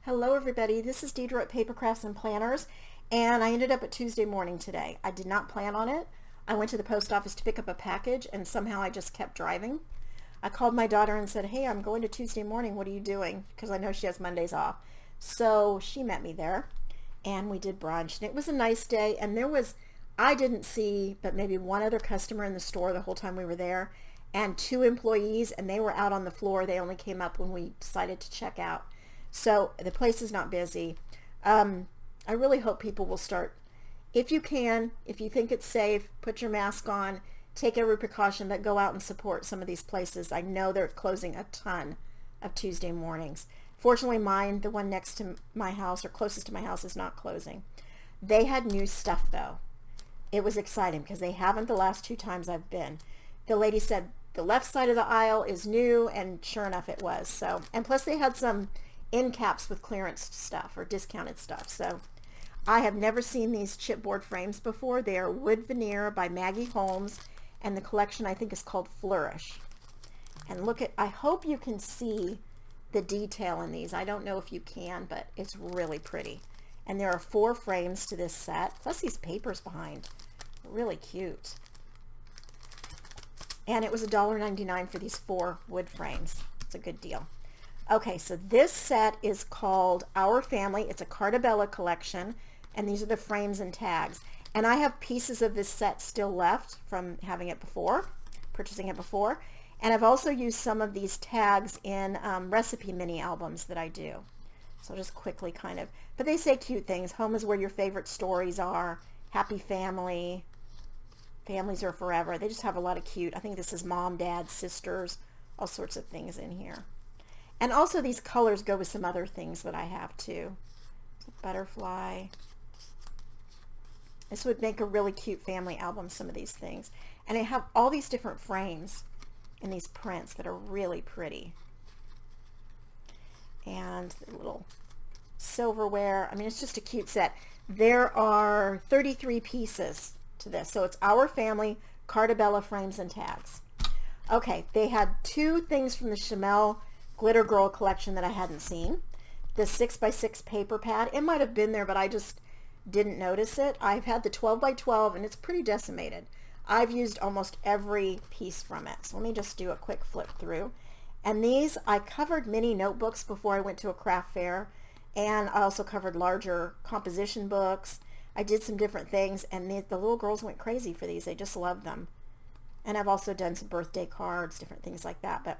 Hello everybody, this is Dedra at Paper Crafts and Planners, and I ended up at Tuesday morning today. I did not plan on it. I went to the post office to pick up a package and somehow I just kept driving. I called my daughter and said, hey, I'm going to Tuesday morning, what are you doing? Because I know she has Mondays off. So she met me there and we did brunch and it was a nice day, and I didn't see but maybe one other customer in the store the whole time we were there, and two employees, and they were out on the floor. They only came up when we decided to check out. So the place is not busy. I really hope people will start, if you can, if you think it's safe, put your mask on, take every precaution, but go out and support some of these places. I know they're closing a ton of Tuesday mornings. Fortunately, mine, the one next to my house or closest to my house, is not closing. They had new stuff though. It was exciting because they haven't the last two times I've been. The lady said the left side of the aisle is new, and sure enough it was. So, and plus they had some end caps with clearance stuff or discounted stuff. So I have never seen these chipboard frames before. They are wood veneer by Maggie Holmes, and the collection I think is called Flourish. And look at, I hope you can see the detail in these. I don't know if you can, but it's really pretty. And there are 4 frames to this set, plus these papers behind. Really cute. And it was $1.99 for these 4 wood frames. It's a good deal. Okay, so this set is called Our Family. It's a Cartabella collection, and these are the frames and tags. And I have pieces of this set still left from having it before, purchasing it before. And I've also used some of these tags in recipe mini albums that I do. So just quickly kind of, but they say cute things. Home is where your favorite stories are. Happy family. Families are forever. They just have a lot of cute. I think this is mom, dad, sisters, all sorts of things in here. And also these colors go with some other things that I have too. Butterfly. This would make a really cute family album, some of these things. And they have all these different frames in these prints that are really pretty. And the little silverware. I mean, it's just a cute set. There are 33 pieces to this. So it's Our Family, Cartabella frames and tags. Okay, they had 2 things from the Chamel Glitter Girl collection that I hadn't seen. The 6x6 paper pad. It might have been there, but I just didn't notice it. I've had the 12x12 and it's pretty decimated. I've used almost every piece from it. So let me just do a quick flip through. And these, I covered mini notebooks before I went to a craft fair, and I also covered larger composition books. I did some different things, and the little girls went crazy for these. They just loved them. And I've also done some birthday cards, different things like that. But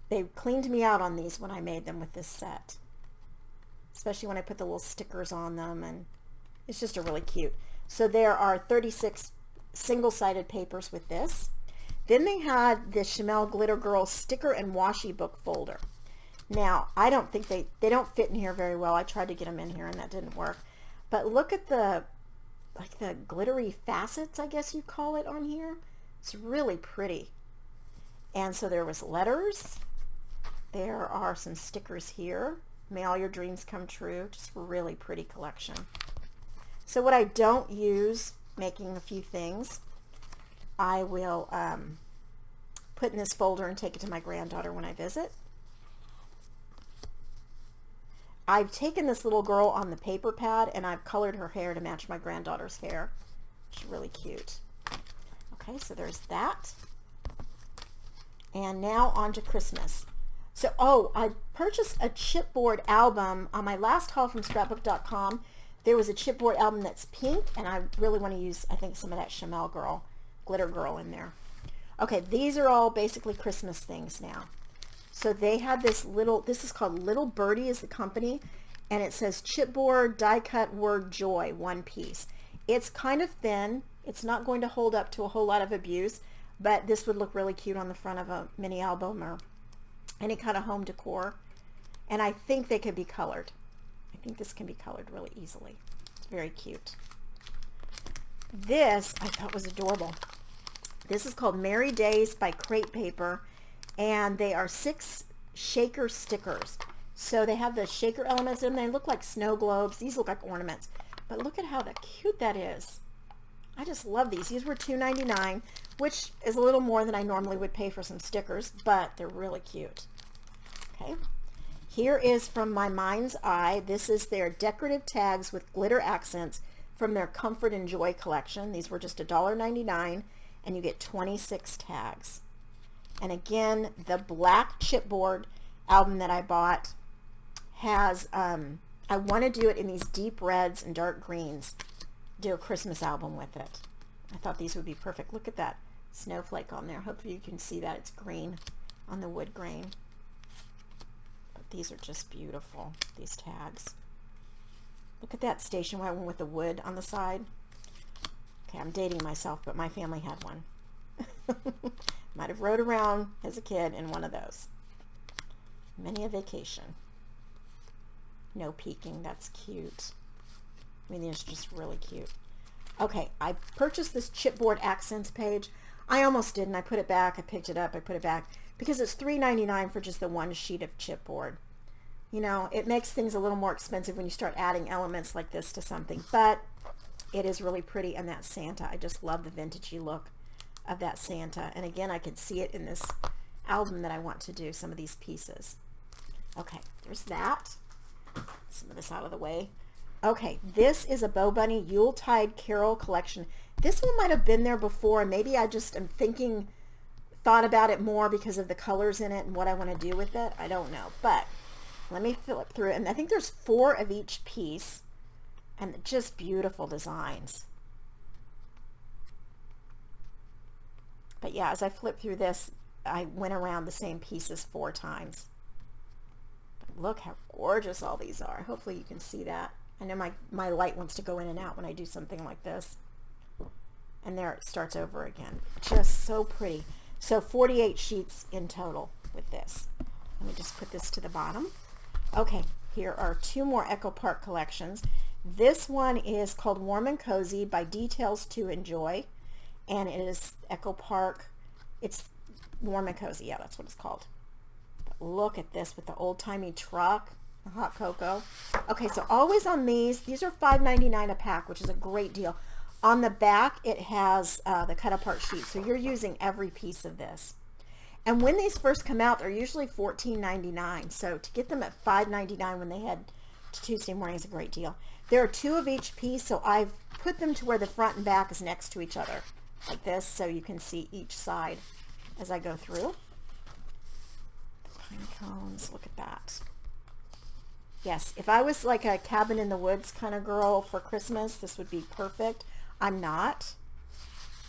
they cleaned me out on these when I made them with this set, especially when I put the little stickers on them, and it's just a really cute. So there are 36 single-sided papers with this. Then they had the Chamel Glitter Girl sticker and washi book folder. Now, I don't think they don't fit in here very well. I tried to get them in here and that didn't work. But look at the glittery facets, I guess you call it, on here. It's really pretty. And so there was letters. There are some stickers here. May all your dreams come true. Just a really pretty collection. So what I don't use, making a few things, I will put in this folder and take it to my granddaughter when I visit. I've taken this little girl on the paper pad and I've colored her hair to match my granddaughter's hair. She's really cute. Okay, so there's that. And now on to Christmas. So, I purchased a chipboard album on my last haul from scrapbook.com. There was a chipboard album that's pink, and I really want to use, I think, some of that Chamel Glitter Girl in there. Okay, these are all basically Christmas things now. So they had this is called Little Birdie is the company, and it says chipboard die cut word joy, 1 piece. It's kind of thin. It's not going to hold up to a whole lot of abuse, but this would look really cute on the front of a mini album or any kind of home decor. And I think they could be colored. I think this can be colored really easily. It's very cute. This I thought was adorable. This is called Merry Days by Crepe Paper, and they are 6 shaker stickers. So they have the shaker elements in them. They look like snow globes. These look like ornaments. But look at how cute that is. I just love these. These were $2.99, which is a little more than I normally would pay for some stickers, but they're really cute. Okay. Here is from my mind's eye. This is their decorative tags with glitter accents from their Comfort and Joy collection. These were just $1.99 and you get 26 tags. And again, the black chipboard album that I bought has, I want to do it in these deep reds and dark greens. Do a Christmas album with it. I thought these would be perfect. Look at that snowflake on there. Hopefully you can see that. It's green on the wood grain. But these are just beautiful, these tags. Look at that station wagon with the wood on the side. Okay, I'm dating myself, but my family had one. Might have rode around as a kid in one of those. Many a vacation. No peeking, that's cute. I mean, it's just really cute. Okay, I purchased this chipboard accents page. I almost didn't. I put it back. I picked it up. I put it back because it's $3.99 for just the one sheet of chipboard. You know, it makes things a little more expensive when you start adding elements like this to something, but it is really pretty. And that Santa, I just love the vintagey look of that Santa. And again, I can see it in this album that I want to do, some of these pieces. Okay, there's that. Some of this out of the way. Okay, this is a Bo Bunny Yuletide Carol collection. This one might have been there before, and maybe I just am thought about it more because of the colors in it and what I want to do with it. I don't know, but let me flip through it. And I think there's 4 of each piece, and just beautiful designs. But yeah, as I flip through this, I went around the same pieces 4 times. But look how gorgeous all these are. Hopefully you can see that. I know my light wants to go in and out when I do something like this. And there it starts over again. Just so pretty. So 48 sheets in total with this. Let me just put this to the bottom. Okay, here are 2 more Echo Park collections. This one is called Warm and Cozy by Details to Enjoy. And it is Echo Park. It's Warm and Cozy. Yeah, that's what it's called. But look at this with the old-timey truck. Hot cocoa. Okay, so always on these are $5.99 a pack, which is a great deal. On the back, it has the cut apart sheet, so you're using every piece of this. And when these first come out, they're usually $14.99. So to get them at $5.99 when they head to Tuesday morning is a great deal. There are 2 of each piece, so I've put them to where the front and back is next to each other, like this, so you can see each side as I go through. The pine cones, look at that. Yes, if I was like a cabin in the woods kind of girl for Christmas, this would be perfect. I'm not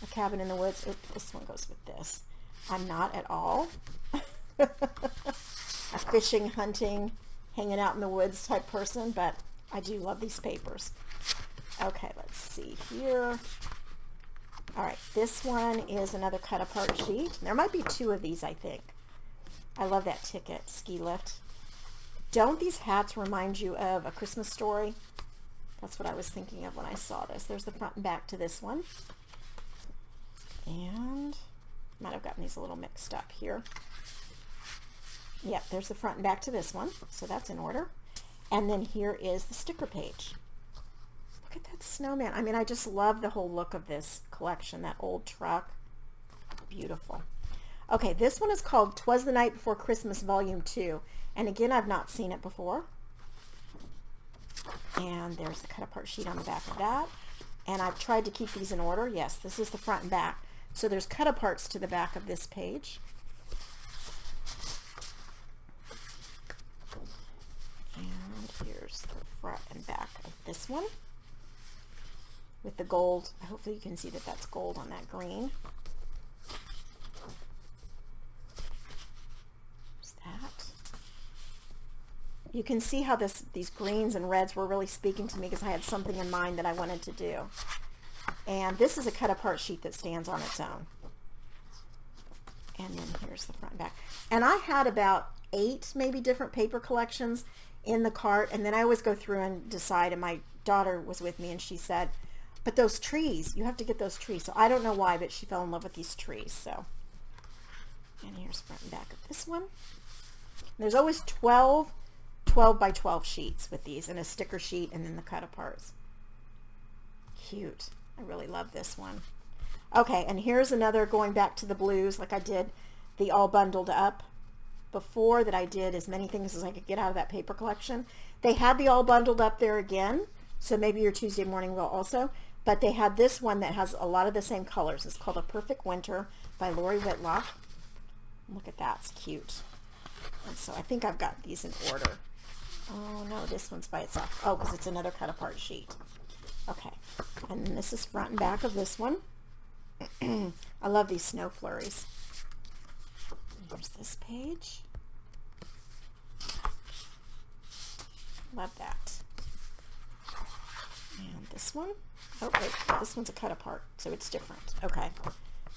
a cabin in the woods. This one goes with this. I'm not at all a fishing, hunting, hanging out in the woods type person, but I do love these papers. Okay, let's see here. All right, this one is another cut apart sheet. There might be 2 of these, I think. I love that ticket, ski lift. Don't these hats remind you of A Christmas Story? That's what I was thinking of when I saw this. There's the front and back to this one. And might have gotten these a little mixed up here. Yep, there's the front and back to this one. So that's in order. And then here is the sticker page. Look at that snowman. I mean, I just love the whole look of this collection. That old truck. Beautiful. Okay, this one is called 'Twas the Night Before Christmas Volume 2. And again, I've not seen it before. And there's the cut apart sheet on the back of that. And I've tried to keep these in order. Yes, this is the front and back. So there's cut aparts to the back of this page. And here's the front and back of this one. With the gold. Hopefully you can see that that's gold on that green. You can see how these greens and reds were really speaking to me because I had something in mind that I wanted to do. And this is a cut apart sheet that stands on its own. And then here's the front and back. And I had about 8 maybe different paper collections in the cart, and then I always go through and decide, and my daughter was with me and she said, but those trees, you have to get those trees. So I don't know why, but she fell in love with these trees. So, and here's front and back of this one. And there's always 12 by 12 sheets with these, and a sticker sheet, and then the cut aparts. Cute. I really love this one. Okay, and here's another going back to the blues like I did the all bundled up before that I did as many things as I could get out of that paper collection. They had the all bundled up there again, so maybe your Tuesday morning will also, but they had this one that has a lot of the same colors. It's called A Perfect Winter by Laurie Whitlock. Look at that, it's cute. And so I think I've got these in order. Oh no, this one's by itself. Oh, because it's another cut apart sheet. Okay, and then this is front and back of this one. I love these snow flurries. There's this page. Love that. And this one. Oh wait, this one's a cut apart, so it's different. Okay,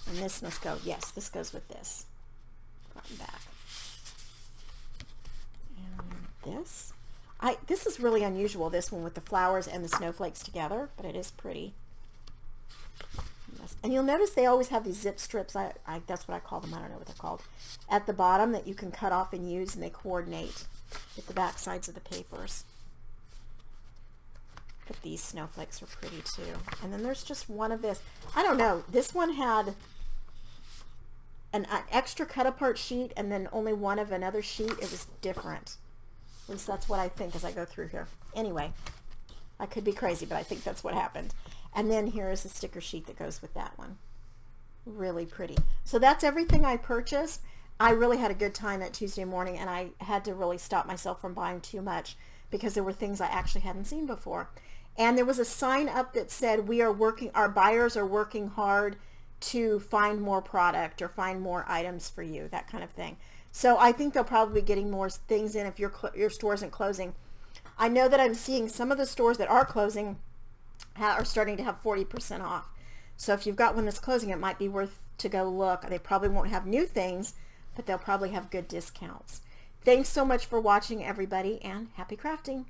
and this must go. Yes, this goes with this. Front and back. And this. This is really unusual, this one with the flowers and the snowflakes together, but it is pretty. And you'll notice they always have these zip strips, that's what I call them, I don't know what they're called, at the bottom that you can cut off and use, and they coordinate with the back sides of the papers. But these snowflakes are pretty too. And then there's just one of this. I don't know, this one had an extra cut apart sheet and then only one of another sheet. It was different. At least that's what I think as I go through here. Anyway, I could be crazy, but I think that's what happened. And then here is a sticker sheet that goes with that one. Really pretty. So that's everything I purchased. I really had a good time at Tuesday morning, and I had to really stop myself from buying too much because there were things I actually hadn't seen before. And there was a sign up that said, our buyers are working hard to find more product or find more items for you, that kind of thing. So I think they'll probably be getting more things in if your store isn't closing. I know that I'm seeing some of the stores that are closing are starting to have 40% off. So if you've got one that's closing, it might be worth to go look. They probably won't have new things, but they'll probably have good discounts. Thanks so much for watching, everybody, and happy crafting.